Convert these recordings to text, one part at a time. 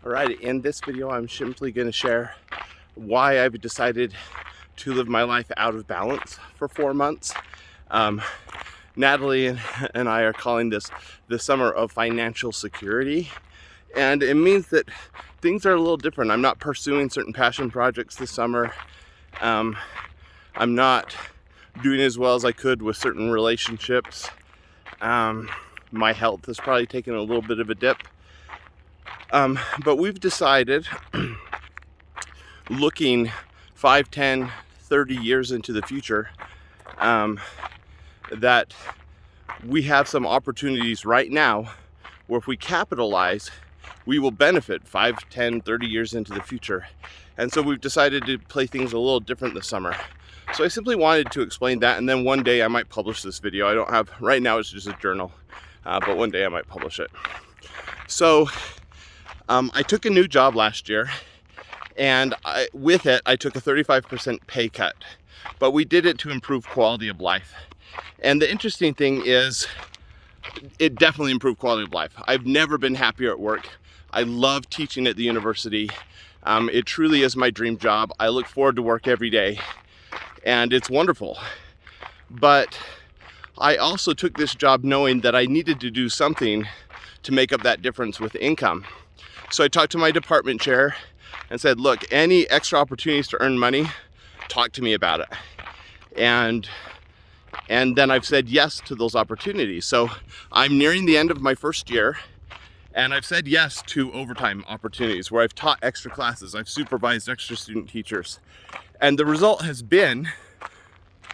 Alright, in this video I'm simply going to share why I've decided to live my life out of balance for 4 months. Natalie and I are calling this the summer of financial security, and it means that things are a little different. I'm not pursuing certain passion projects this summer. I'm not doing as well as I could with certain relationships. My health has probably taken a little bit of a dip. But we've decided, looking 5, 10, 30 years into the future, that we have some opportunities right now where if we capitalize, we will benefit 5, 10, 30 years into the future. And so we've decided to play things a little different this summer. So I simply wanted to explain that, and then one day I might publish this video. I don't have, right now it's just a journal, but one day I might publish it. So I took a new job last year, and with it, I took a 35% pay cut, but we did it to improve quality of life. And the interesting thing is, it definitely improved quality of life. I've never been happier at work. I love teaching at the university. It truly is my dream job. I look forward to work every day, and it's wonderful. But I also took this job knowing that I needed to do something to make up that difference with income. So I talked to my department chair and said, look, any extra opportunities to earn money, talk to me about it. And then I've said yes to those opportunities. So I'm nearing the end of my first year, and I've said yes to overtime opportunities where I've taught extra classes, I've supervised extra student teachers. And the result has been,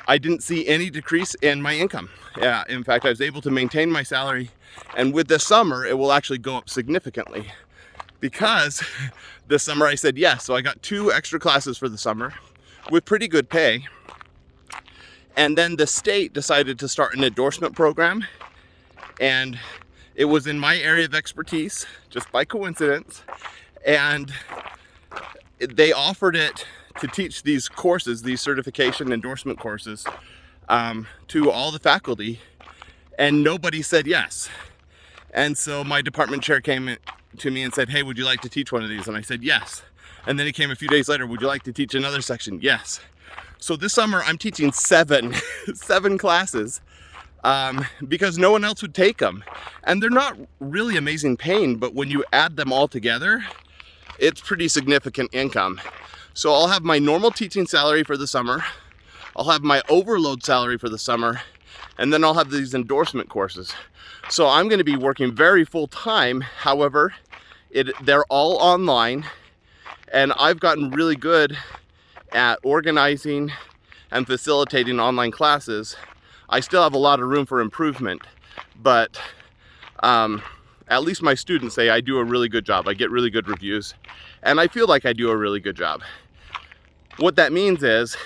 I didn't see any decrease in my income. Yeah, in fact, I was able to maintain my salary, and with this summer, it will actually go up significantly. Because this summer I said yes, so I got 2 extra classes for the summer with pretty good pay. And then the state decided to start an endorsement program, and it was in my area of expertise, just by coincidence, and they offered it to teach these courses, these certification endorsement courses, to all the faculty, and nobody said yes. And so my department chair came to me and said, hey, would you like to teach one of these? And I said yes. And then he came a few days later, would you like to teach another section? Yes. So this summer I'm teaching 7 classes, because no one else would take them. And they're not really amazing paying, but when you add them all together, it's pretty significant income. So I'll have my normal teaching salary for the summer, I'll have my overload salary for the summer, and then I'll have these endorsement courses. So I'm going to be working very full time. However, they're all online, and I've gotten really good at organizing and facilitating online classes. I still have a lot of room for improvement, but at least my students say I do a really good job. I get really good reviews, and I feel like I do a really good job. What that means is,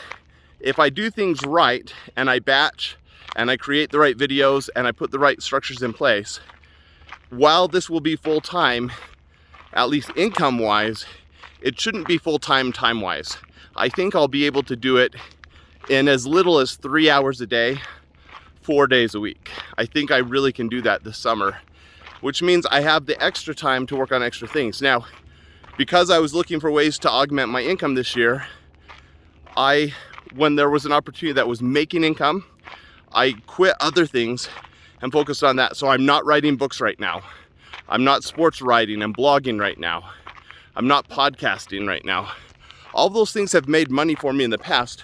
if I do things right, and I batch, and I create the right videos, and I put the right structures in place, while this will be full-time, at least income-wise, it shouldn't be full-time time-wise. I think I'll be able to do it in as little as 3 hours a day, 4 days a week. I think I really can do that this summer, which means I have the extra time to work on extra things. Now, because I was looking for ways to augment my income this year, when there was an opportunity that was making income, I quit other things and focused on that. So I'm not writing books right now. I'm not sports writing and blogging right now. I'm not podcasting right now. All those things have made money for me in the past,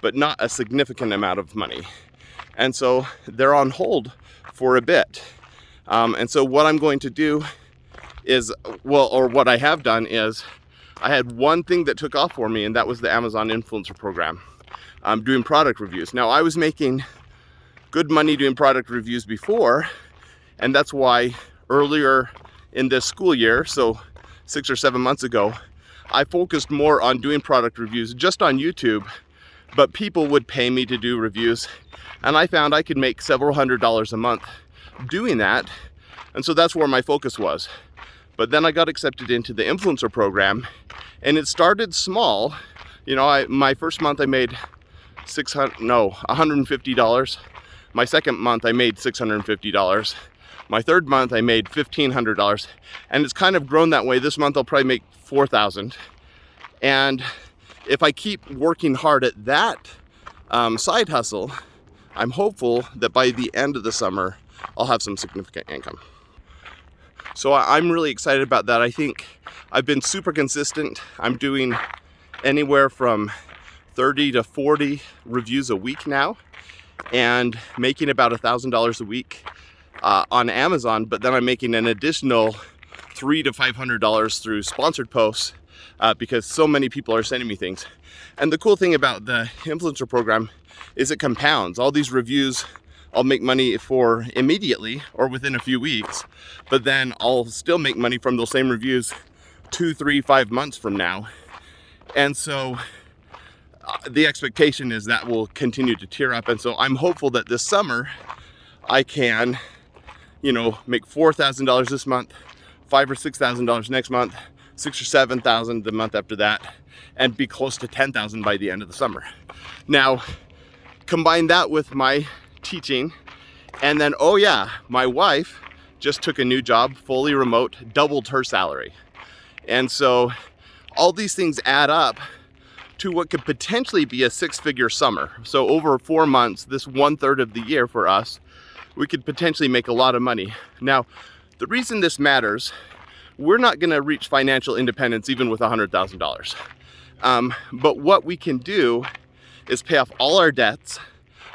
but not a significant amount of money. And so they're on hold for a bit. And so what I'm going to do is, or what I have done is, I had one thing that took off for me, and that was the Amazon Influencer Program. I'm doing product reviews. Now, I was making good money doing product reviews before, and that's why earlier in this school year, so 6 or 7 months ago, I focused more on doing product reviews just on YouTube, but people would pay me to do reviews, and I found I could make several $100s a month doing that, and so that's where my focus was. But then I got accepted into the influencer program, and it started small. You know, my first month I made $150. My second month I made $650. My third month I made $1,500, and it's kind of grown that way. This month I'll probably make $4,000. And if I keep working hard at that side hustle, I'm hopeful that by the end of the summer, I'll have some significant income. So I'm really excited about that. I think I've been super consistent. I'm doing anywhere from 30 to 40 reviews a week now, and making about $1,000 a week on Amazon. But then I'm making an additional $300 to $500 through sponsored posts because so many people are sending me things. And the cool thing about the influencer program is it compounds. All these reviews I'll make money for immediately or within a few weeks, but then I'll still make money from those same reviews 2, 3, 5 months from now. And so the expectation is that will continue to tier up. And so I'm hopeful that this summer I can, make $4,000 this month, $5,000 or $6,000 next month, $6,000 or $7,000 the month after that, and be close to $10,000 by the end of the summer. Now, combine that with my teaching, and then, oh yeah, my wife just took a new job, fully remote, doubled her salary. And so all these things add up to what could potentially be a 6-figure summer. So over 4 months, this 1/3 of the year for us, we could potentially make a lot of money. Now, the reason this matters, we're not gonna reach financial independence even with $100,000. But what we can do is pay off all our debts,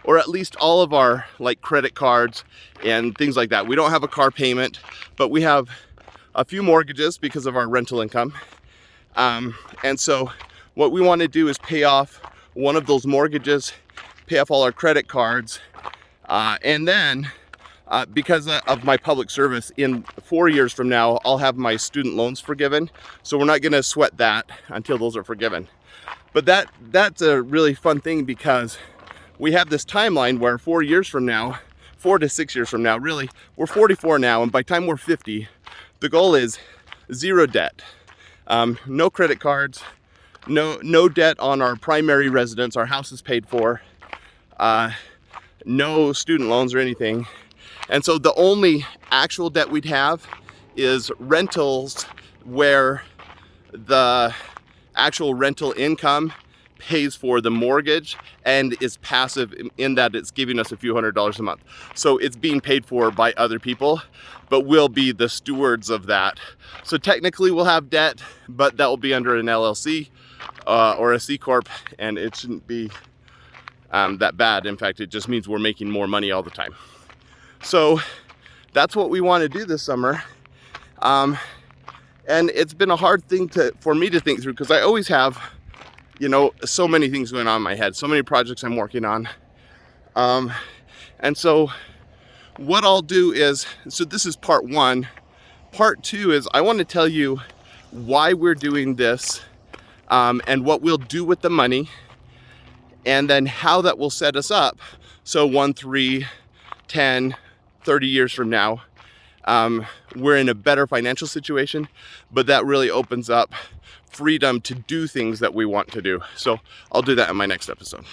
or at least all of our credit cards and things like that. We don't have a car payment, but we have a few mortgages because of our rental income. And so what we want to do is pay off one of those mortgages, pay off all our credit cards, and then because of my public service, in 4 years from now, I'll have my student loans forgiven. So we're not going to sweat that until those are forgiven. But that's a really fun thing, because we have this timeline where 4 years from now, 4 to 6 years from now, really, we're 44 now, and by the time we're 50, the goal is 0 debt, no credit cards, no debt on our primary residence, our house is paid for, no student loans or anything. And so the only actual debt we'd have is rentals, where the actual rental income pays for the mortgage and is passive in that it's giving us a few $100s a month. So it's being paid for by other people, but we'll be the stewards of that. So technically we'll have debt, but that will be under an LLC or a C Corp, and it shouldn't be that bad. In fact, it just means we're making more money all the time. So that's what we want to do this summer. And it's been a hard thing for me to think through, because I always have so many things going on in my head, so many projects I'm working on. And so what I'll do is, so this is part 1. Part 2 is I want to tell you why we're doing this, and what we'll do with the money, and then how that will set us up. So 1, 3, 10, 30 years from now, we're in a better financial situation, but that really opens up freedom to do things that we want to do. So I'll do that in my next episode.